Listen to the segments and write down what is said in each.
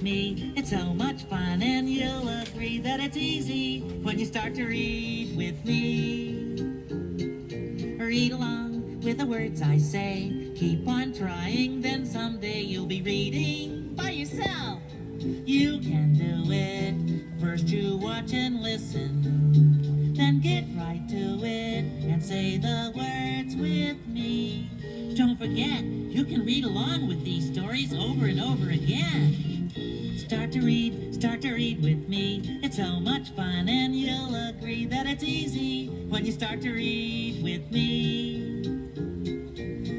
me. It's so much fun, and you'll agree that it's easy when you start to read with me. Read along with the words I say. Keep on trying, then someday you'll be reading by yourself. You can do it. First you watch and listen, then get right to it and say the words with me. Don't forget, you can read along with these stories over and over again. Start to read with me. It's so much fun, and you'll agree that it's easy when you start to read with me.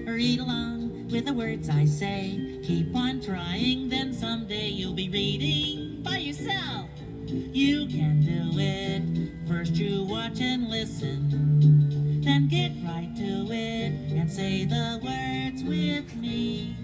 Read along with the words I say. Keep on trying, then someday you'll be reading by yourself. You can do it. First you watch and listen, then get right to it and say the words with me.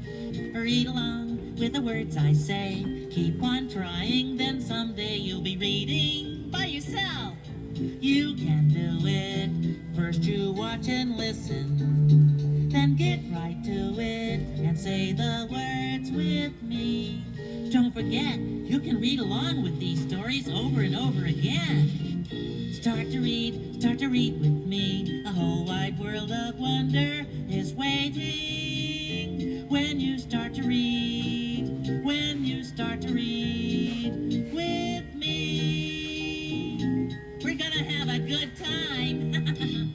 Read along with the words I say. Keep on trying, then someday you'll be reading by yourself. You can do it. First you watch and listen, then get right to it and say the words with me. Don't forget, you can read along with these stories over and over again. Start to read with me. A whole wide world of wonder is waiting when you start to read, when you start to read with me. We're gonna have a good time.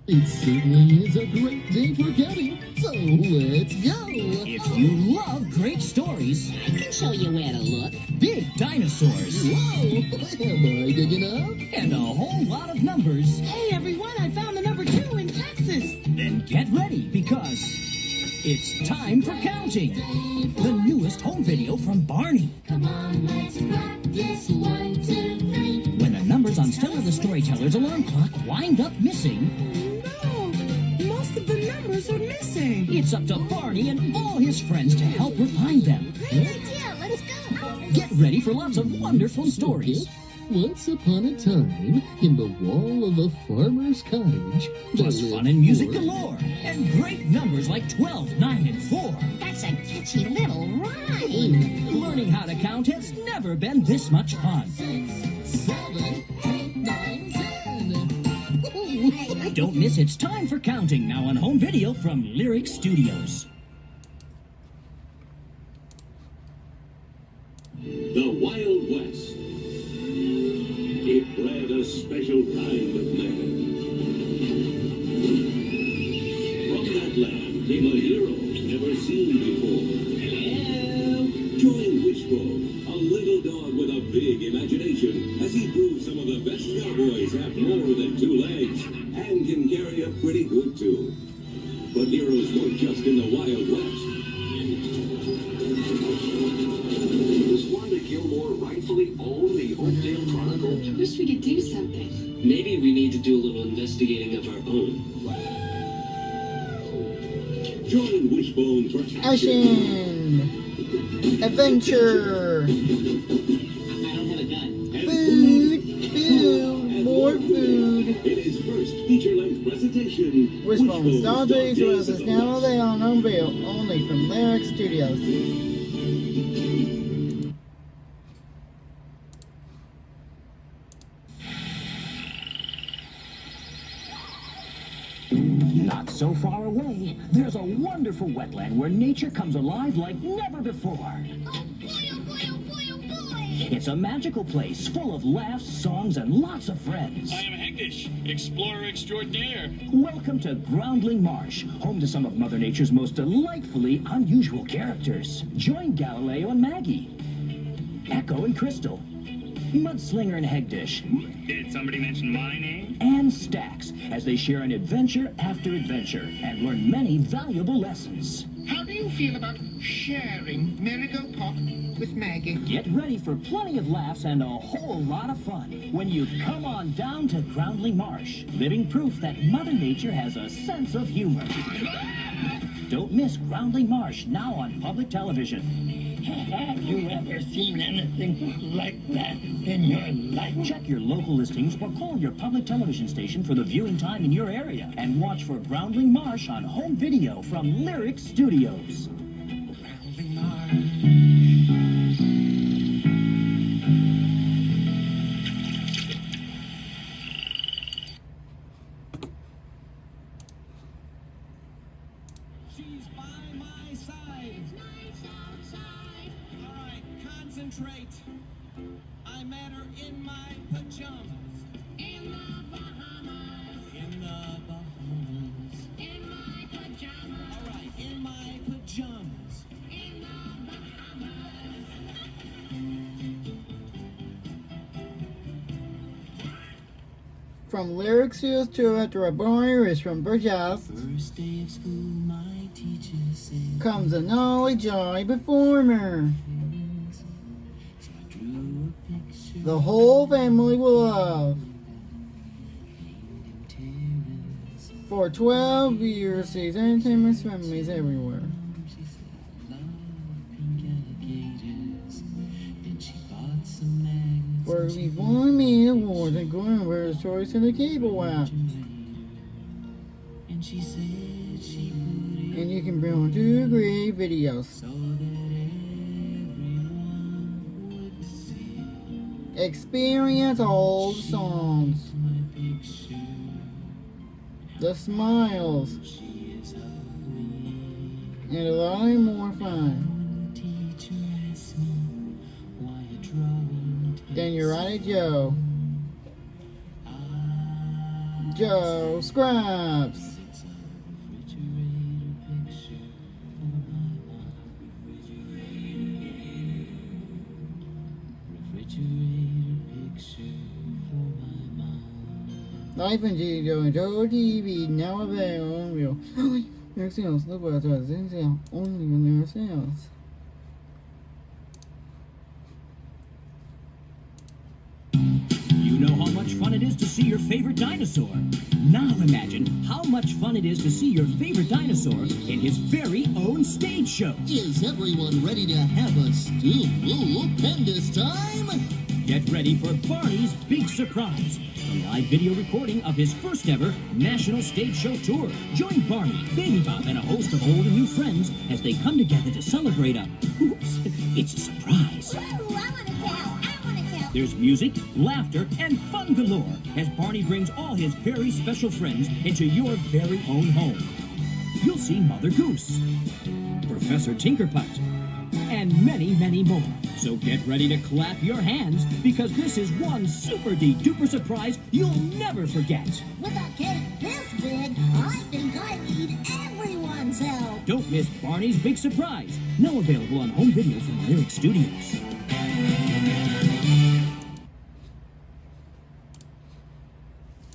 It certainly is a great day for counting, so let's go! If you love great stories, I can show you where to look. big dinosaurs, Whoa! Am I big enough? and a whole lot of numbers, Hey everyone, I found the number 2 in Texas. then get ready because it's time for counting. The newest home video from Barney. Come on, let's practice. 1, 2, 3. When the numbers on Stella the Storyteller's alarm clock wind up missing, Most of the numbers are missing. it's up to Barney and all his friends to help her find them. Great idea. Let us go. Get ready for lots of wonderful stories. Once upon a time, in the wall of a farmer's cottage, Plus fun and music galore, and great numbers like 12, 9, and 4. That's a catchy little rhyme. Learning how to count has never been this much fun. 7, 8, 9, 10. Don't miss It's Time for Counting, now on home video from Lyrick Studios. The Wild West. It bred a special kind of man. From that land came a hero never seen before. Hello! Join Wishbone, a little dog with a big imagination, as he proves some of the best cowboys have more than 2 legs and can carry a pretty good tune. But heroes weren't just in the Wild West. Does Wanda Gilmore rightfully own the Oakdale Chronicle? I wish we could do something. Maybe we need to do a little investigating of our own. Join Wishbone for Action! Adventure! I don't have a gun. Food! More food! in his first feature-length presentation. Wishbone Nostalgia Express is now available on home video only from Lyrick Studios. Not so far away, there's a wonderful wetland where nature comes alive like never before. Oh boy, oh boy, oh boy, oh boy. It's a magical place full of laughs, songs, and lots of friends. I am Hegdish, explorer extraordinaire. Welcome to Groundling Marsh, home to some of Mother Nature's most delightfully unusual characters. Join Galileo and Maggie, Echo and Crystal, Mudslinger and Hegdish, Did somebody mention my name? and Stax as they share an adventure after adventure and learn many valuable lessons. How do you feel about sharing Marigold Pop with Maggie? Get ready for plenty of laughs and a whole lot of fun when you come on down to Groundling Marsh, living proof that Mother Nature has a sense of humor. Don't miss Groundling Marsh, now on public television. Have you ever seen anything like that in your life? Check your local listings or call your public television station for the viewing time in your area. And watch for Groundling Marsh on home video from Lyrick Studios. Groundling Marsh. She's by my side. It's nice outside. All right, concentrate. I met her in my pajamas. In the Bahamas. In the Bahamas. In my pajamas. All right, in my pajamas. In the Bahamas. From Lyrick Studios director Barney Rich from VHS First day of school, my teacher said, comes a knowledge jolly performer. so I drew a picture. The whole family will love. Named him Terrence. For 12 years, these entertainment families everywhere. She said, I love pink alligators. Then she bought some magnets. For and we she won many awards, including World's Choice in the Cable app. And she said she put it And you can bring on 2 great videos. so that everyone would see Experience all the songs, my picture. the smiles, She is of me. and a lot more fun. One teacher asked me why a drawing Then you're right, Joe. I Joe Scraps. It's a refrigerator picture for my mom. Refrigerator picture for my mom. Life and Joe and Joe TV now available on real. Their sales, look what it's in sale. Only when there are sales. You know how much fun it is to see your favorite dinosaur. Now imagine how much fun it is to see your favorite dinosaur in his very own stage show. Is everyone ready to have a stupendous time? Get ready for Barney's big surprise. A live video recording of his first ever national stage show tour. Join Barney, Baby Bop, and a host of old and new friends as they come together to celebrate a... Oops, it's a surprise. Ooh, I want to tell. I want to tell. There's music, laughter, and fun galore as Barney brings all his very special friends into your very own home. You'll see Mother Goose, Professor Tinkerput, and many, many more. So get ready to clap your hands because this is one super-duper surprise you'll never forget. With a cake this big, I think I need everyone's help. Don't miss Barney's big surprise. Now available on home video from Lyrick Studios.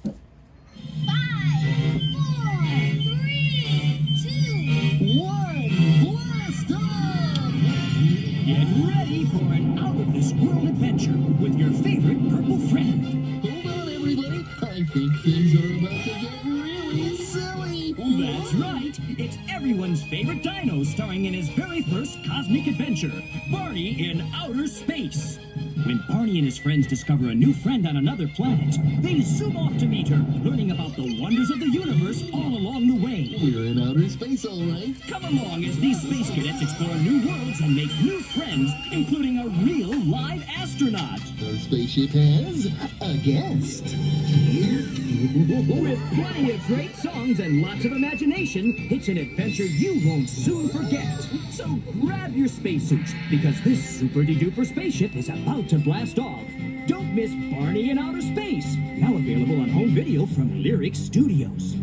5, 4, 3, 2, 1, blast off! Get ready for an out-of-this-world adventure with your favorite purple friend. Hold on, everybody. I think things are about to get really silly. That's right. It's everyone's favorite dino starring in his very first cosmic adventure, Barney in Outer Space. When Barney and his friends discover a new friend on another planet, they zoom off to meet her, learning about the wonders of the universe all along the way. We're in outer space, all right. Come along as these space cadets explore new worlds and make new friends, including a real live astronaut. Our spaceship has a guest. With plenty of great songs and lots of imagination, it's an adventure you won't soon forget. So grab your spacesuits, because this super-duper spaceship is about to blast off. Don't miss Barney in Outer Space, now available on home video from Lyrick Studios.